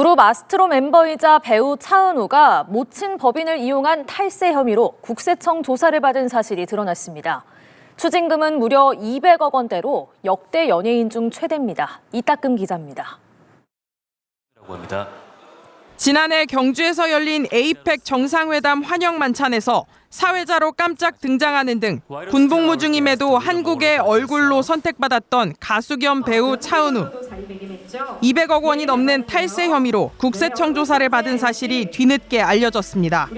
그룹 아스트로 멤버이자 배우 차은우가 모친 법인을 이용한 탈세 혐의로 국세청 조사를 받은 사실이 드러났습니다. 추징금은 무려 200억 원대로 역대 연예인 중 최대입니다. 이따금 기자입니다. 지난해 경주에서 열린 에이펙 정상회담 환영 만찬에서 사회자로 깜짝 등장하는 등 군복무 중임에도 한국의 얼굴로 선택받았던 가수 겸 배우 차은우. 200억 원이 넘는 탈세 혐의로 국세청 조사를 받은 사실이 뒤늦게 알려졌습니다.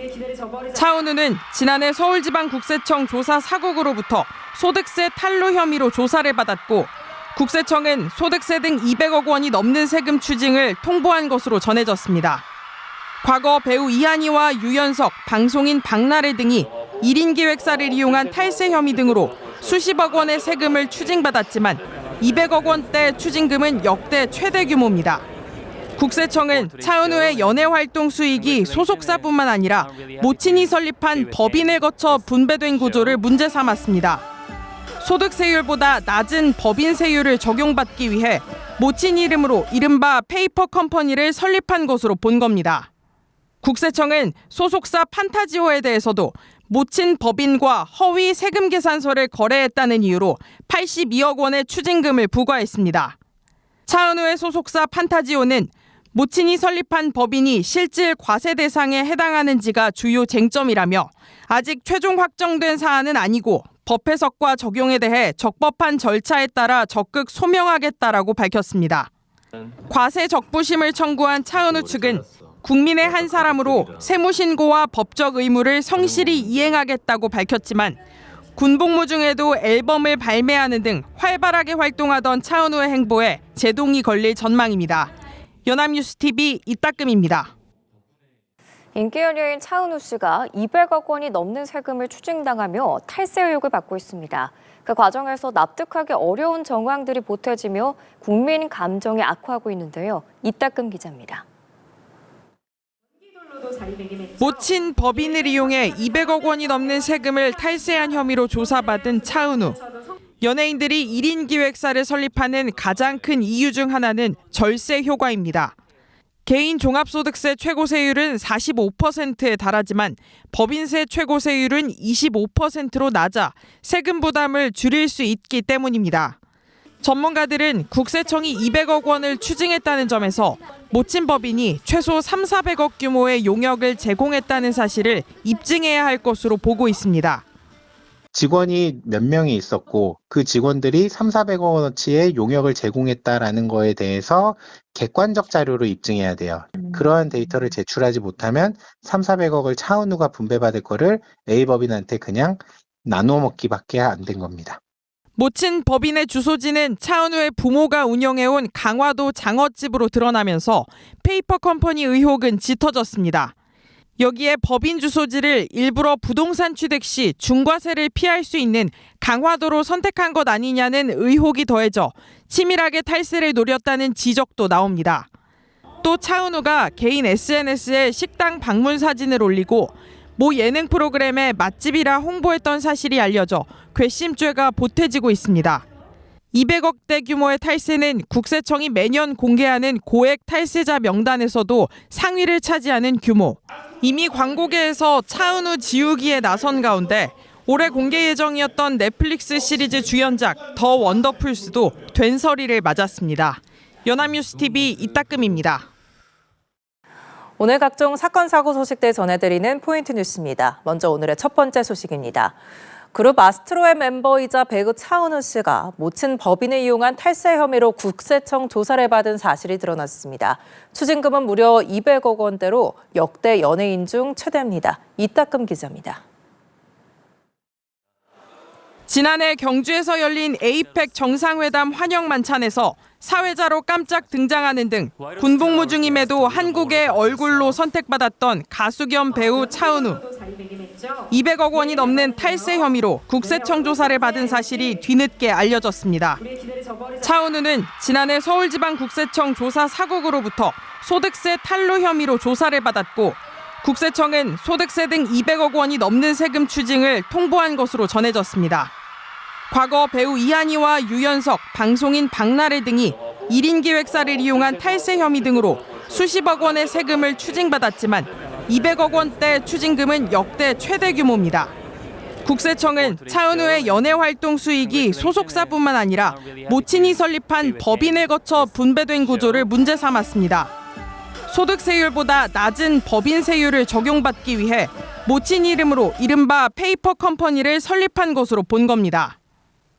차은우는 지난해 서울지방국세청 조사 사국으로부터 소득세 탈루 혐의로 조사를 받았고 국세청은 소득세 등 200억 원이 넘는 세금 추징을 통보한 것으로 전해졌습니다. 과거 배우 이한이와 유연석, 방송인 박나래 등이 1인 기획사를 이용한 탈세 혐의 등으로 수십억 원의 세금을 추징받았지만 200억 원대 추징금은 역대 최대 규모입니다. 국세청은 차은우의 연예활동 수익이 소속사뿐만 아니라 모친이 설립한 법인을 거쳐 분배된 구조를 문제 삼았습니다. 소득세율보다 낮은 법인세율을 적용받기 위해 모친 이름으로 이른바 페이퍼 컴퍼니를 설립한 것으로 본 겁니다. 국세청은 소속사 판타지오에 대해서도 모친 법인과 허위 세금 계산서를 거래했다는 이유로 82억 원의 추징금을 부과했습니다. 차은우의 소속사 판타지오는 모친이 설립한 법인이 실질 과세 대상에 해당하는지가 주요 쟁점이라며 아직 최종 확정된 사안은 아니고 법 해석과 적용에 대해 적법한 절차에 따라 적극 소명하겠다라고 밝혔습니다. 과세 적부심을 청구한 차은우 측은 국민의 한 사람으로 세무신고와 법적 의무를 성실히 이행하겠다고 밝혔지만 군복무 중에도 앨범을 발매하는 등 활발하게 활동하던 차은우의 행보에 제동이 걸릴 전망입니다. 연합뉴스TV 이따금입니다. 인기 연예인 차은우 씨가 200억 원이 넘는 세금을 추징당하며 탈세 의혹을 받고 있습니다. 그 과정에서 납득하기 어려운 정황들이 보태지며 국민 감정이 악화하고 있는데요. 이따금 기자입니다. 모친 법인을 이용해 200억 원이 넘는 세금을 탈세한 혐의로 조사받은 차은우. 연예인들이 1인 기획사를 설립하는 가장 큰 이유 중 하나는 절세 효과입니다. 개인 종합소득세 최고세율은 45%에 달하지만 법인세 최고세율은 25%로 낮아 세금 부담을 줄일 수 있기 때문입니다. 전문가들은 국세청이 200억 원을 추징했다는 점에서 모친 법인이 최소 3,400억 규모의 용역을 제공했다는 사실을 입증해야 할 것으로 보고 있습니다. 직원이 몇 명이 있었고 그 직원들이 3,400억 원어치의 용역을 제공했다라는 거에 대해서 객관적 자료로 입증해야 돼요. 그러한 데이터를 제출하지 못하면 3,400억을 차은우가 분배받을 거를 A법인한테 그냥 나눠 먹기밖에 안 된 겁니다. 모친 법인의 주소지는 차은우의 부모가 운영해온 강화도 장어집으로 드러나면서 페이퍼 컴퍼니 의혹은 짙어졌습니다. 여기에 법인 주소지를 일부러 부동산 취득 시 중과세를 피할 수 있는 강화도로 선택한 것 아니냐는 의혹이 더해져 치밀하게 탈세를 노렸다는 지적도 나옵니다. 또 차은우가 개인 SNS에 식당 방문 사진을 올리고 모 예능 프로그램에 맛집이라 홍보했던 사실이 알려져 괘씸죄가 보태지고 있습니다. 200억대 규모의 탈세는 국세청이 매년 공개하는 고액 탈세자 명단에서도 상위를 차지하는 규모. 이미 광고계에서 차은우 지우기에 나선 가운데 올해 공개 예정이었던 넷플릭스 시리즈 주연작 더 원더풀스도 된서리를 맞았습니다. 연합뉴스TV 이따금입니다. 오늘 각종 사건, 사고 소식들 전해드리는 포인트 뉴스입니다. 먼저 오늘의 첫 번째 소식입니다. 그룹 아스트로의 멤버이자 배우 차은우 씨가 모친 법인을 이용한 탈세 혐의로 국세청 조사를 받은 사실이 드러났습니다. 추징금은 무려 200억 원대로 역대 연예인 중 최대입니다. 이따금 기자입니다. 지난해 경주에서 열린 에이펙 정상회담 환영 만찬에서 사회자로 깜짝 등장하는 등 군복무 중임에도 한국의 얼굴로 선택받았던 가수 겸 배우 차은우. 200억 원이 넘는 탈세 혐의로 국세청 조사를 받은 사실이 뒤늦게 알려졌습니다. 차은우는 지난해 서울지방국세청 조사 사국으로부터 소득세 탈루 혐의로 조사를 받았고 국세청은 소득세 등 200억 원이 넘는 세금 추징을 통보한 것으로 전해졌습니다. 과거 배우 이한이와 유연석, 방송인 박나래 등이 1인 기획사를 이용한 탈세 혐의 등으로 수십억 원의 세금을 추징받았지만 200억 원대 추징금은 역대 최대 규모입니다. 국세청은 차은우의 연예활동 수익이 소속사뿐만 아니라 모친이 설립한 법인을 거쳐 분배된 구조를 문제 삼았습니다. 소득세율보다 낮은 법인세율을 적용받기 위해 모친 이름으로 이른바 페이퍼 컴퍼니를 설립한 것으로 본 겁니다.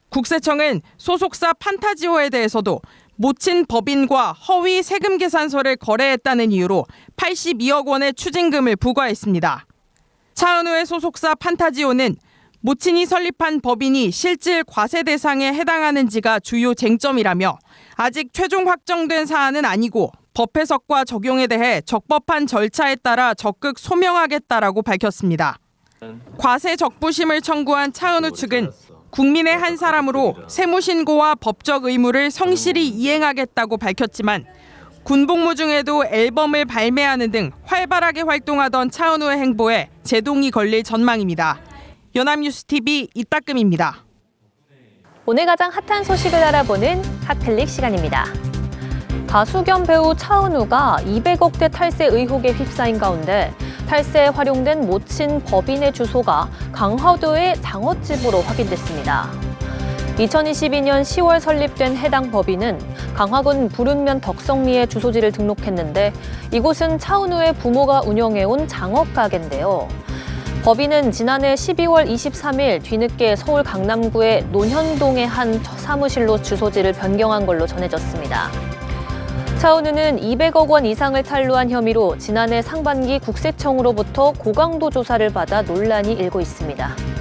국세청은 소속사 판타지오에 대해서도 모친 법인과 허위 세금 계산서를 거래했다는 이유로 82억 원의 추징금을 부과했습니다. 차은우의 소속사 판타지오는 모친이 설립한 법인이 실질 과세 대상에 해당하는지가 주요 쟁점이라며 아직 최종 확정된 사안은 아니고 법 해석과 적용에 대해 적법한 절차에 따라 적극 소명하겠다라고 밝혔습니다. 과세 적부심을 청구한 차은우 측은 국민의 한 사람으로 세무신고와 법적 의무를 성실히 이행하겠다고 밝혔지만 군복무 중에도 앨범을 발매하는 등 활발하게 활동하던 차은우의 행보에 제동이 걸릴 전망입니다. 연합뉴스TV 이따금입니다. 오늘 가장 핫한 소식을 알아보는 핫클릭 시간입니다. 가수 겸 배우 차은우가 200억대 탈세 의혹에 휩싸인 가운데 탈세에 활용된 모친 법인의 주소가 강화도의 장어집으로 확인됐습니다. 2022년 10월 설립된 해당 법인은 강화군 부른면 덕성리에 주소지를 등록했는데 이곳은 차은우의 부모가 운영해온 장어가게인데요. 법인은 지난해 12월 23일 뒤늦게 서울 강남구의 논현동의 한 사무실로 주소지를 변경한 걸로 전해졌습니다. 차은우는 200억 원 이상을 탈루한 혐의로 지난해 상반기 국세청으로부터 고강도 조사를 받아 논란이 일고 있습니다.